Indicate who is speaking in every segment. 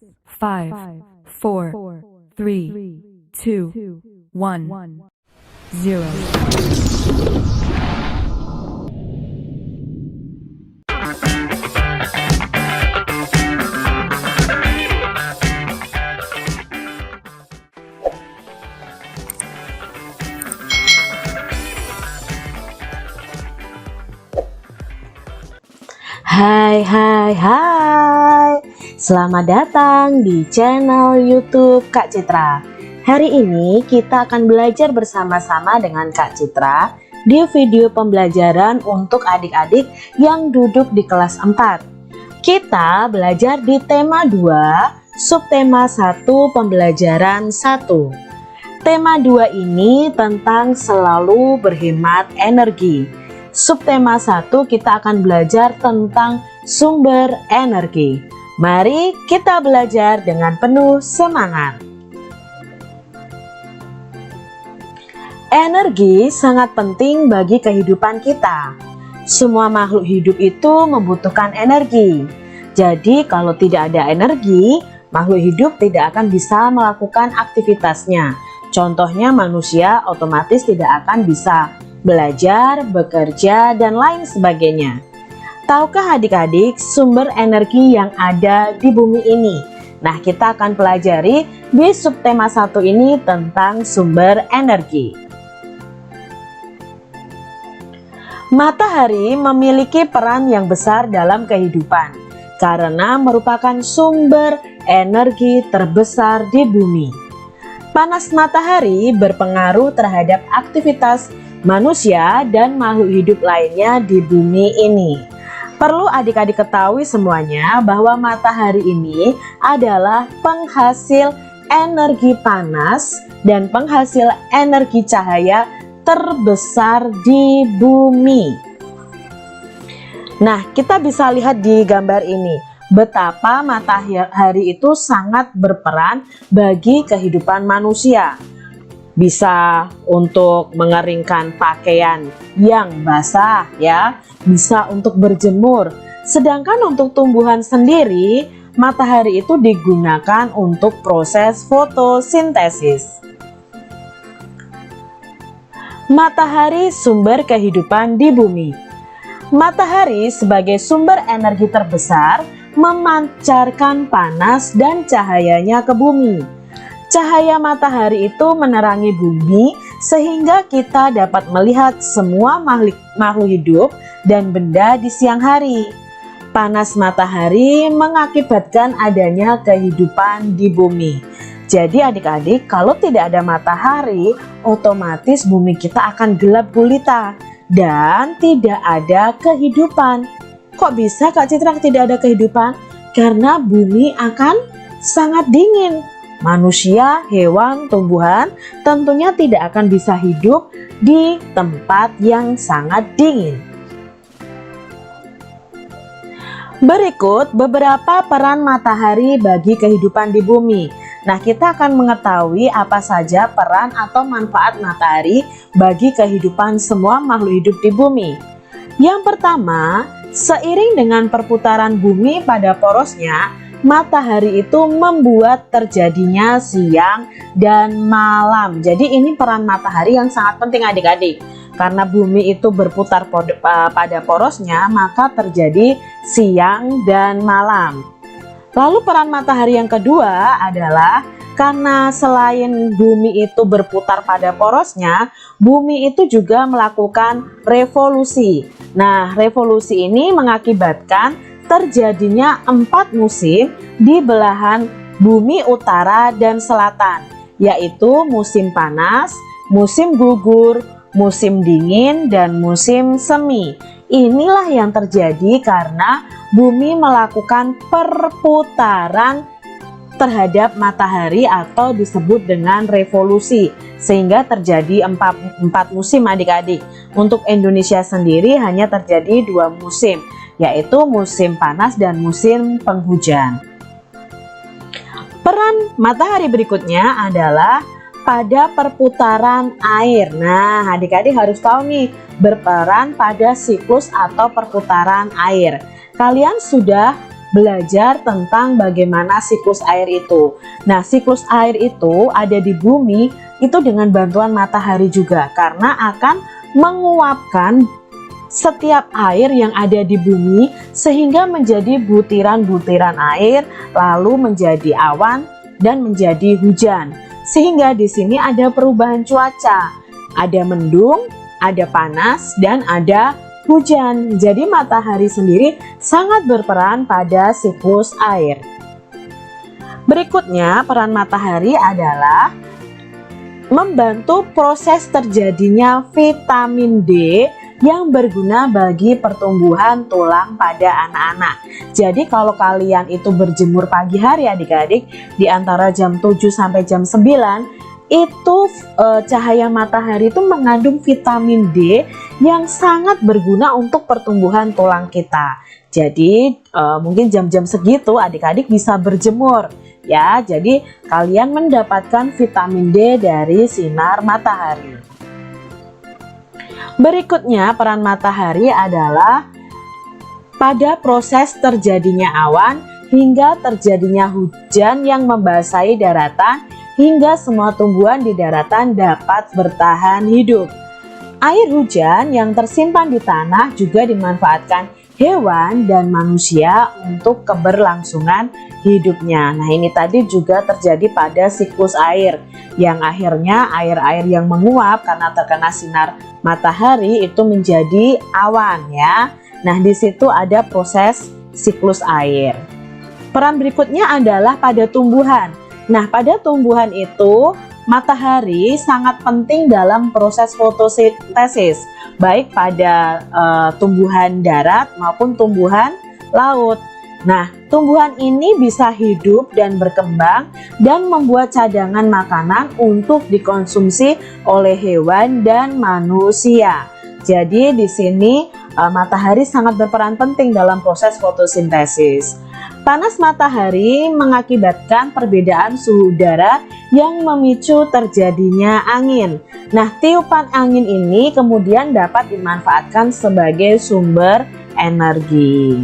Speaker 1: 5, 4, 3, 2, 1, 0.
Speaker 2: Hai, selamat datang di channel YouTube Kak Citra. Hari ini kita akan belajar bersama-sama dengan Kak Citra di video pembelajaran untuk adik-adik yang duduk di kelas 4. Kita belajar di tema 2, subtema 1 pembelajaran 1. Tema 2 ini tentang selalu berhemat energi. Subtema 1 kita akan belajar tentang sumber energi. Mari kita belajar dengan penuh semangat. Energi sangat penting bagi kehidupan kita. Semua makhluk hidup itu membutuhkan energi. Jadi kalau tidak ada energi, makhluk hidup tidak akan bisa melakukan aktivitasnya. Contohnya manusia otomatis tidak akan bisa belajar, bekerja, dan lain sebagainya. Tahukah adik-adik sumber energi yang ada di bumi ini? Nah, kita akan pelajari di subtema 1 ini tentang sumber energi. Matahari memiliki peran yang besar dalam kehidupan karena merupakan sumber energi terbesar di bumi. Panas matahari berpengaruh terhadap aktivitas manusia dan makhluk hidup lainnya di bumi ini. Perlu adik-adik ketahui semuanya bahwa matahari ini adalah penghasil energi panas dan penghasil energi cahaya terbesar di bumi. Nah, kita bisa lihat di gambar ini betapa matahari itu sangat berperan bagi kehidupan manusia. Bisa untuk mengeringkan pakaian yang basah ya, bisa untuk berjemur. Sedangkan untuk tumbuhan sendiri, matahari itu digunakan untuk proses fotosintesis. Matahari sumber kehidupan di bumi. Matahari sebagai sumber energi terbesar memancarkan panas dan cahayanya ke bumi. Cahaya matahari itu menerangi bumi sehingga kita dapat melihat semua makhluk hidup dan benda di siang hari. Panas matahari mengakibatkan adanya kehidupan di bumi. Jadi adik-adik, kalau tidak ada matahari, otomatis bumi kita akan gelap gulita dan tidak ada kehidupan. Kok bisa Kak Citra tidak ada kehidupan? Karena bumi akan sangat dingin. Manusia, hewan, tumbuhan tentunya tidak akan bisa hidup di tempat yang sangat dingin. Berikut beberapa peran matahari bagi kehidupan di bumi. Nah, kita akan mengetahui apa saja peran atau manfaat matahari bagi kehidupan semua makhluk hidup di bumi. Yang pertama, seiring dengan perputaran bumi pada porosnya, matahari itu membuat terjadinya siang dan malam. Jadi ini peran matahari yang sangat penting adik-adik. Karena bumi itu berputar pada porosnya, maka terjadi siang dan malam. Lalu peran matahari yang kedua adalah karena selain bumi itu berputar pada porosnya, bumi itu juga melakukan revolusi. Nah, revolusi ini mengakibatkan terjadinya 4 musim di belahan bumi utara dan selatan, yaitu musim panas, musim gugur, musim dingin, dan musim semi. Inilah yang terjadi karena bumi melakukan perputaran terhadap matahari atau disebut dengan revolusi, sehingga terjadi 4 musim adik-adik. Untuk Indonesia sendiri hanya terjadi 2 musim, yaitu musim panas dan musim penghujan. Peran matahari berikutnya adalah pada perputaran air. Nah, adik-adik harus tahu nih, berperan pada siklus atau perputaran air. Kalian sudah belajar tentang bagaimana siklus air itu. Nah, siklus air itu ada di bumi itu dengan bantuan matahari juga, karena akan menguapkan setiap air yang ada di bumi sehingga menjadi butiran-butiran air, lalu menjadi awan dan menjadi hujan. Sehingga di sini ada perubahan cuaca, ada mendung, ada panas, dan ada hujan. Jadi matahari sendiri sangat berperan pada siklus air. Berikutnya, peran matahari adalah membantu proses terjadinya vitamin D yang berguna bagi pertumbuhan tulang pada anak-anak. Jadi kalau kalian itu berjemur pagi hari adik-adik, di antara jam 7 sampai jam 9, itu cahaya matahari itu mengandung vitamin D yang sangat berguna untuk pertumbuhan tulang kita. Jadi mungkin jam-jam segitu adik-adik bisa berjemur ya. Jadi kalian mendapatkan vitamin D dari sinar matahari. Berikutnya, peran matahari adalah pada proses terjadinya awan hingga terjadinya hujan yang membasahi daratan, hingga semua tumbuhan di daratan dapat bertahan hidup. Air hujan yang tersimpan di tanah juga dimanfaatkan hewan dan manusia untuk keberlangsungan hidupnya. Nah, ini tadi juga terjadi pada siklus air, yang akhirnya air-air yang menguap karena terkena sinar matahari itu menjadi awan ya. Nah, di situ ada proses siklus air. Peran berikutnya adalah pada tumbuhan. Nah, pada tumbuhan itu matahari sangat penting dalam proses fotosintesis, baik pada tumbuhan darat maupun tumbuhan laut. Nah, tumbuhan ini bisa hidup dan berkembang dan membuat cadangan makanan untuk dikonsumsi oleh hewan dan manusia. Jadi di sini matahari sangat berperan penting dalam proses fotosintesis. Panas matahari mengakibatkan perbedaan suhu udara yang memicu terjadinya angin. Nah, tiupan angin ini kemudian dapat dimanfaatkan sebagai sumber energi.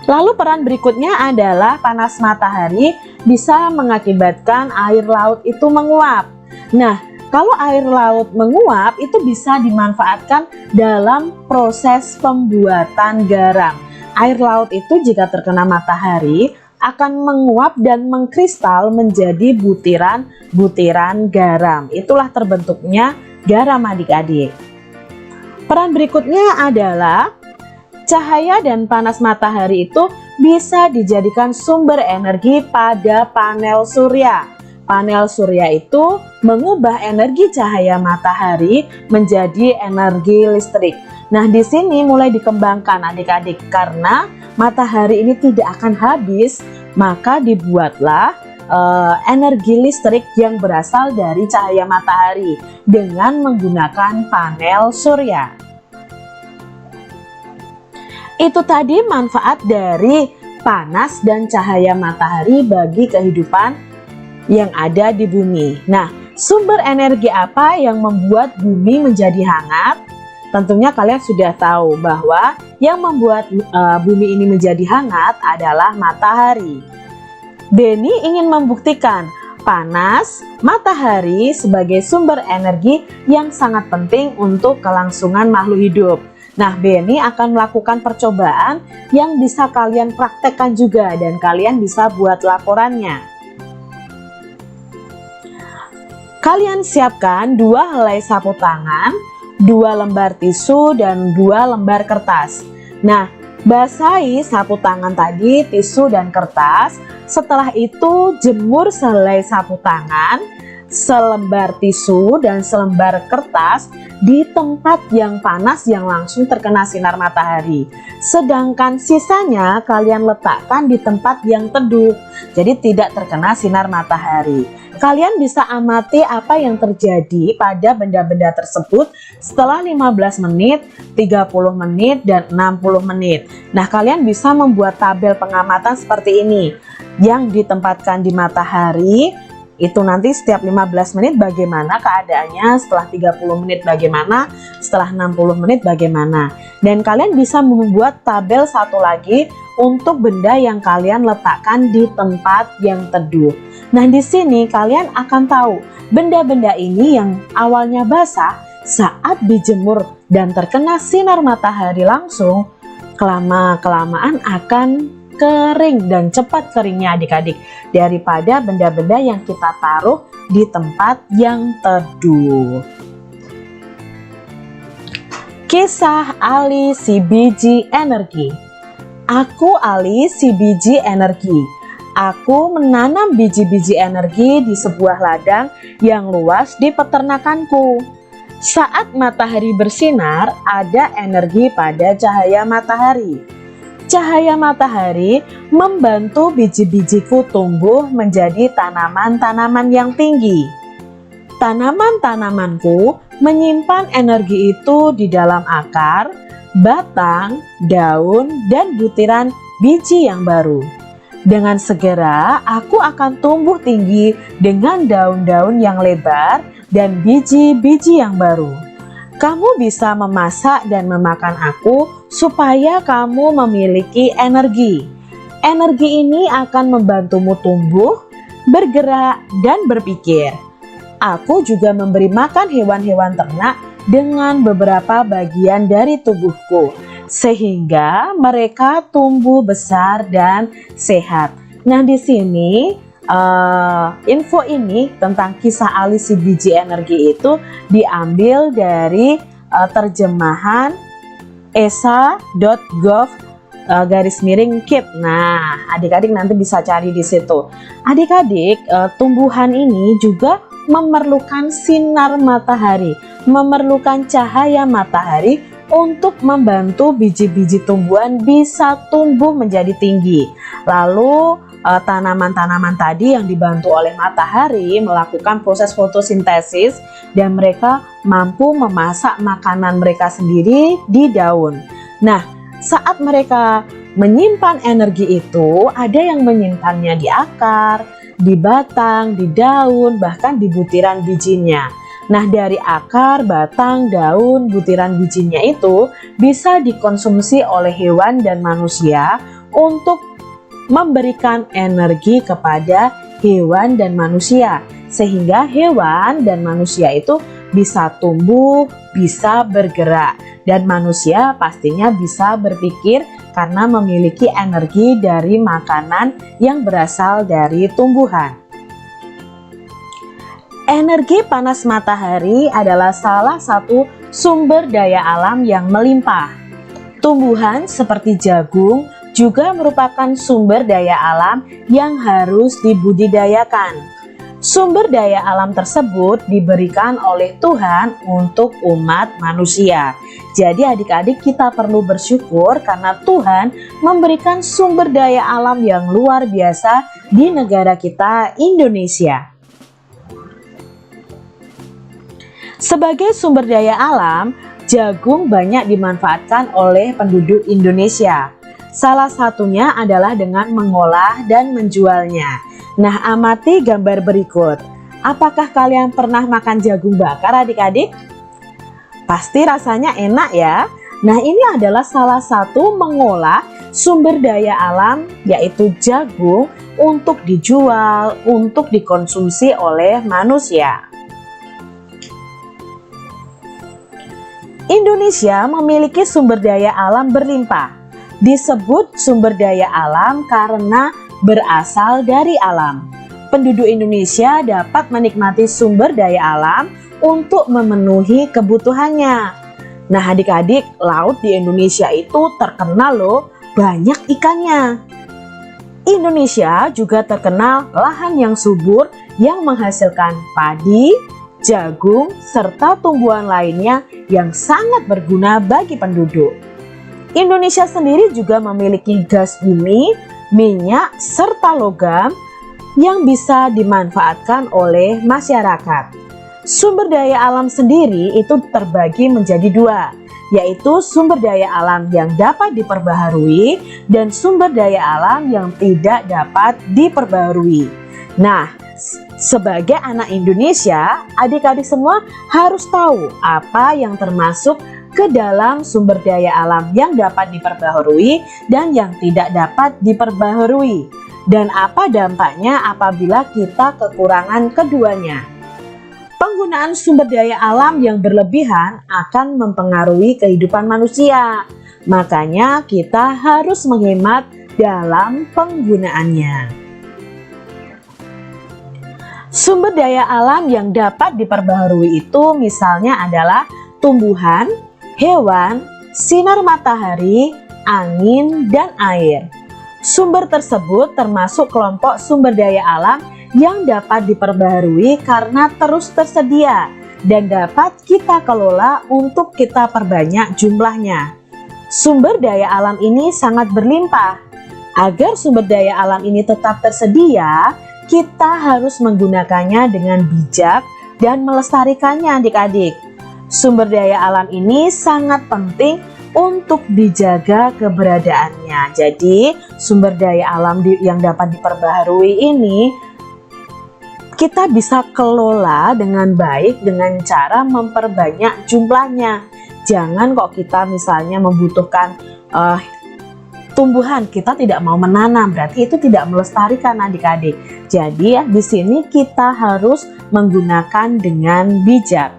Speaker 2: Lalu peran berikutnya adalah panas matahari bisa mengakibatkan air laut itu menguap. Nah, kalau air laut menguap itu bisa dimanfaatkan dalam proses pembuatan garam. Air laut itu jika terkena matahari akan menguap dan mengkristal menjadi butiran-butiran garam. Itulah terbentuknya garam adik-adik. Peran berikutnya adalah cahaya dan panas matahari itu bisa dijadikan sumber energi pada panel surya. Panel surya itu mengubah energi cahaya matahari menjadi energi listrik. Nah, di sini mulai dikembangkan adik-adik, karena matahari ini tidak akan habis, maka dibuatlah energi listrik yang berasal dari cahaya matahari dengan menggunakan panel surya. Itu tadi manfaat dari panas dan cahaya matahari bagi kehidupan yang ada di bumi. Nah, sumber energi apa yang membuat bumi menjadi hangat? Tentunya kalian sudah tahu bahwa yang membuat bumi ini menjadi hangat adalah matahari. Beni ingin membuktikan panas matahari sebagai sumber energi yang sangat penting untuk kelangsungan makhluk hidup. Nah, Beni akan melakukan percobaan yang bisa kalian praktekkan juga, dan kalian bisa buat laporannya. Kalian siapkan 2 helai sapu tangan, 2 lembar tisu, dan 2 lembar kertas. Nah, basahi sapu tangan tadi, tisu, dan kertas. Setelah itu jemur sehelai sapu tangan, selembar tisu, dan selembar kertas di tempat yang panas yang langsung terkena sinar matahari. Sedangkan sisanya kalian letakkan di tempat yang teduh, jadi tidak terkena sinar matahari. Kalian bisa amati apa yang terjadi pada benda-benda tersebut setelah 15 menit, 30 menit, dan 60 menit. Nah, kalian bisa membuat tabel pengamatan seperti ini, yang ditempatkan di matahari, Itu nanti setiap 15 menit bagaimana keadaannya, setelah 30 menit bagaimana, setelah 60 menit bagaimana. Dan kalian bisa membuat tabel satu lagi untuk benda yang kalian letakkan di tempat yang teduh. Nah, di sini kalian akan tahu benda-benda ini yang awalnya basah saat dijemur dan terkena sinar matahari langsung, kelamaan akan kering dan cepat keringnya adik-adik, daripada benda-benda yang kita taruh di tempat yang teduh. Kisah Ali si biji energi. Aku Ali si biji energi. Aku menanam biji-biji energi di sebuah ladang yang luas di peternakanku. Saat matahari bersinar, ada energi pada cahaya matahari. Cahaya matahari membantu biji-bijiku tumbuh menjadi tanaman-tanaman yang tinggi. Tanaman-tanamanku menyimpan energi itu di dalam akar, batang, daun, dan butiran biji yang baru. Dengan segera aku akan tumbuh tinggi dengan daun-daun yang lebar dan biji-biji yang baru. Kamu bisa memasak dan memakan aku supaya kamu memiliki energi. Energi ini akan membantumu tumbuh, bergerak, dan berpikir. Aku juga memberi makan hewan-hewan ternak dengan beberapa bagian dari tubuhku, sehingga mereka tumbuh besar dan sehat. Nah, di sini info ini tentang kisah Ali si biji energi itu diambil dari terjemahan esa.gov/kip. Nah, adik-adik nanti bisa cari di situ. Adik-adik, tumbuhan ini juga memerlukan sinar matahari, memerlukan cahaya matahari untuk membantu biji-biji tumbuhan bisa tumbuh menjadi tinggi. Lalu tanaman-tanaman tadi yang dibantu oleh matahari melakukan proses fotosintesis dan mereka mampu memasak makanan mereka sendiri di daun. Nah, saat mereka menyimpan energi itu, ada yang menyimpannya di akar, di batang, di daun, bahkan di butiran bijinya. Nah, dari akar, batang, daun, butiran bijinya itu bisa dikonsumsi oleh hewan dan manusia untuk memberikan energi kepada hewan dan manusia, sehingga hewan dan manusia itu bisa tumbuh, bisa bergerak, dan manusia pastinya bisa berpikir karena memiliki energi dari makanan yang berasal dari tumbuhan. Energi panas matahari adalah salah satu sumber daya alam yang melimpah. Tumbuhan seperti jagung juga merupakan sumber daya alam yang harus dibudidayakan. Sumber daya alam tersebut diberikan oleh Tuhan untuk umat manusia. Jadi adik-adik, kita perlu bersyukur karena Tuhan memberikan sumber daya alam yang luar biasa di negara kita, Indonesia. Sebagai sumber daya alam, jagung banyak dimanfaatkan oleh penduduk Indonesia. Salah satunya adalah dengan mengolah dan menjualnya. Nah, amati gambar berikut. Apakah kalian pernah makan jagung bakar adik-adik? Pasti rasanya enak ya. Nah, ini adalah salah satu mengolah sumber daya alam, yaitu jagung, untuk dijual, untuk dikonsumsi oleh manusia. Indonesia memiliki sumber daya alam berlimpah. Disebut sumber daya alam karena berasal dari alam. Penduduk Indonesia dapat menikmati sumber daya alam untuk memenuhi kebutuhannya. Nah, adik-adik, laut di Indonesia itu terkenal loh, banyak ikannya. Indonesia juga terkenal lahan yang subur yang menghasilkan padi, jagung, serta tumbuhan lainnya yang sangat berguna bagi penduduk. Indonesia sendiri juga memiliki gas bumi, minyak, serta logam yang bisa dimanfaatkan oleh masyarakat. Sumber daya alam sendiri itu terbagi menjadi dua, yaitu sumber daya alam yang dapat diperbaharui dan sumber daya alam yang tidak dapat diperbaharui. Nah, Sebagai anak Indonesia, adik-adik semua harus tahu apa yang termasuk ke dalam sumber daya alam yang dapat diperbaharui dan yang tidak dapat diperbaharui, dan apa dampaknya apabila kita kekurangan keduanya. Penggunaan sumber daya alam yang berlebihan akan mempengaruhi kehidupan manusia. Makanya kita harus menghemat dalam penggunaannya. Sumber daya alam yang dapat diperbaharui itu misalnya adalah tumbuhan, hewan, sinar matahari, angin, dan air. Sumber tersebut termasuk kelompok sumber daya alam yang dapat diperbaharui karena terus tersedia dan dapat kita kelola untuk kita perbanyak jumlahnya. Sumber daya alam ini sangat berlimpah. Agar sumber daya alam ini tetap tersedia, kita harus menggunakannya dengan bijak dan melestarikannya adik-adik. Sumber daya alam ini sangat penting untuk dijaga keberadaannya. Jadi sumber daya alam yang dapat diperbaharui ini kita bisa kelola dengan baik dengan cara memperbanyak jumlahnya. Jangan kok kita misalnya membutuhkan tumbuhan, kita tidak mau menanam, berarti itu tidak melestarikan adik-adik. Jadi ya, di sini kita harus menggunakan dengan bijak.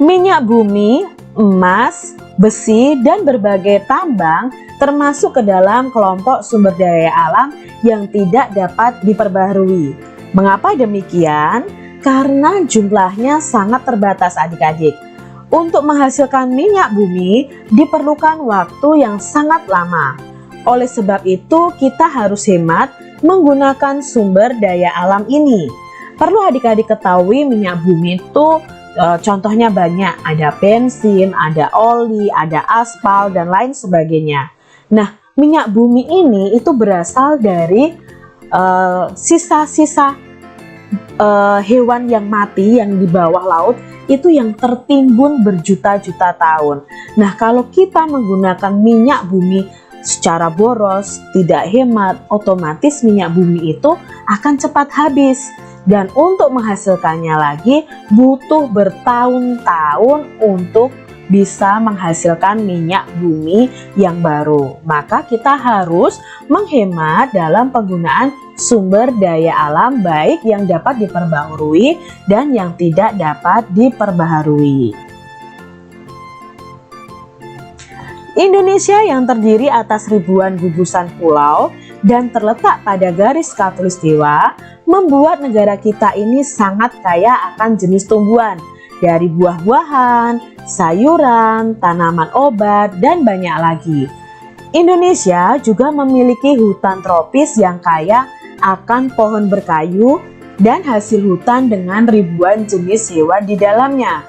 Speaker 2: Minyak bumi, emas, besi, dan berbagai tambang termasuk ke dalam kelompok sumber daya alam yang tidak dapat diperbaharui. Mengapa demikian? Karena jumlahnya sangat terbatas adik-adik. Untuk menghasilkan minyak bumi diperlukan waktu yang sangat lama. Oleh sebab itu kita harus hemat menggunakan sumber daya alam ini. Perlu adik-adik ketahui minyak bumi itu contohnya banyak. Ada bensin, ada oli, ada aspal, dan lain sebagainya. Nah, minyak bumi ini itu berasal dari sisa-sisa hewan yang mati yang di bawah laut itu yang tertimbun berjuta-juta tahun. Nah, kalau kita menggunakan minyak bumi secara boros, tidak hemat, otomatis minyak bumi itu akan cepat habis. Dan untuk menghasilkannya lagi butuh bertahun-tahun untuk bisa menghasilkan minyak bumi yang baru. Maka kita harus menghemat dalam penggunaan sumber daya alam baik yang dapat diperbaharui dan yang tidak dapat diperbaharui. Indonesia yang terdiri atas ribuan gugusan pulau dan terletak pada garis khatulistiwa membuat negara kita ini sangat kaya akan jenis tumbuhan dari buah-buahan, sayuran, tanaman obat, dan banyak lagi. Indonesia juga memiliki hutan tropis yang kaya akan pohon berkayu dan hasil hutan dengan ribuan jenis hewan di dalamnya.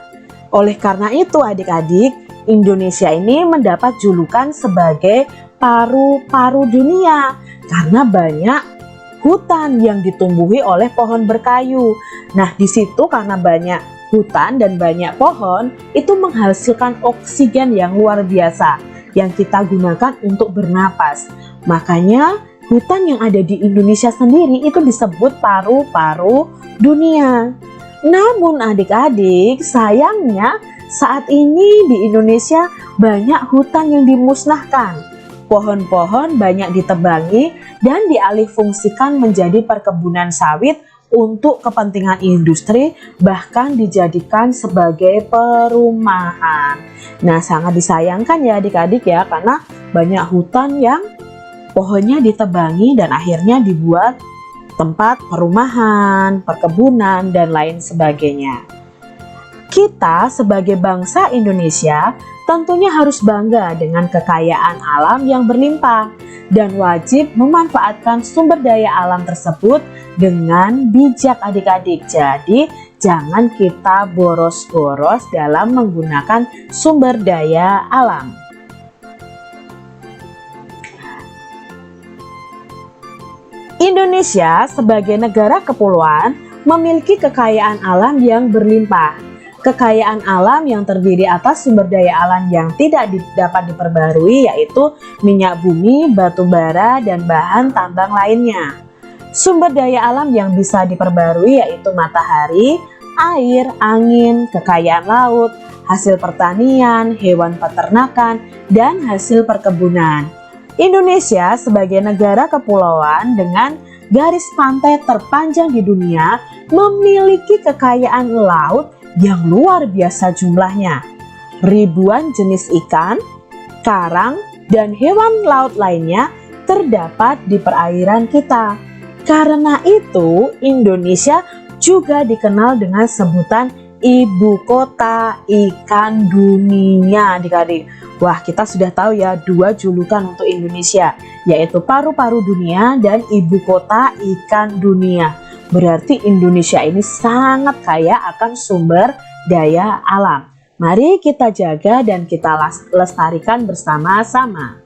Speaker 2: Oleh karena itu adik-adik, Indonesia ini mendapat julukan sebagai paru-paru dunia karena banyak hutan yang ditumbuhi oleh pohon berkayu. Nah, di situ karena banyak hutan dan banyak pohon itu menghasilkan oksigen yang luar biasa yang kita gunakan untuk bernapas. Makanya hutan yang ada di Indonesia sendiri itu disebut paru-paru dunia. Namun adik-adik, sayangnya saat ini di Indonesia banyak hutan yang dimusnahkan. Pohon-pohon banyak ditebangi dan dialihfungsikan menjadi perkebunan sawit untuk kepentingan industri, bahkan dijadikan sebagai perumahan. Nah, sangat disayangkan ya adik-adik ya, karena banyak hutan yang pohonnya ditebangi dan akhirnya dibuat tempat perumahan, perkebunan, dan lain sebagainya. Kita sebagai bangsa Indonesia tentunya harus bangga dengan kekayaan alam yang berlimpah dan wajib memanfaatkan sumber daya alam tersebut dengan bijak adik-adik. Jadi jangan kita boros-boros dalam menggunakan sumber daya alam. Indonesia sebagai negara kepulauan memiliki kekayaan alam yang berlimpah. Kekayaan alam yang terdiri atas sumber daya alam yang tidak dapat diperbarui yaitu minyak bumi, batu bara, dan bahan tambang lainnya. Sumber daya alam yang bisa diperbarui yaitu matahari, air, angin, kekayaan laut, hasil pertanian, hewan peternakan, dan hasil perkebunan. Indonesia sebagai negara kepulauan dengan garis pantai terpanjang di dunia memiliki kekayaan laut yang luar biasa jumlahnya. Ribuan jenis ikan, karang, dan hewan laut lainnya terdapat di perairan kita. Karena itu, Indonesia juga dikenal dengan sebutan ibu kota ikan dunia, adik-adik. Wah, kita sudah tahu ya 2 julukan untuk Indonesia, yaitu paru-paru dunia dan ibu kota ikan dunia. Berarti Indonesia ini sangat kaya akan sumber daya alam. Mari kita jaga dan kita lestarikan bersama-sama.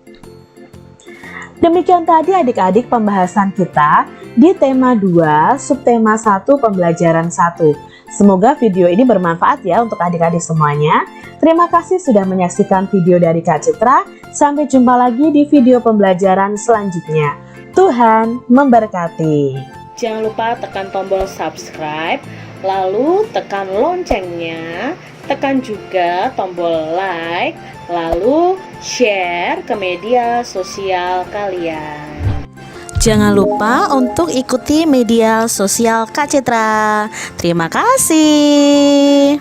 Speaker 2: Demikian tadi adik-adik pembahasan kita di tema 2, subtema 1, pembelajaran 1. Semoga video ini bermanfaat ya untuk adik-adik semuanya. Terima kasih sudah menyaksikan video dari Kak Citra. Sampai jumpa lagi di video pembelajaran selanjutnya. Tuhan memberkati.
Speaker 3: Jangan lupa tekan tombol subscribe, lalu tekan loncengnya, tekan juga tombol like, lalu share ke media sosial kalian.
Speaker 4: Jangan lupa untuk ikuti media sosial Kak Citra. Terima kasih.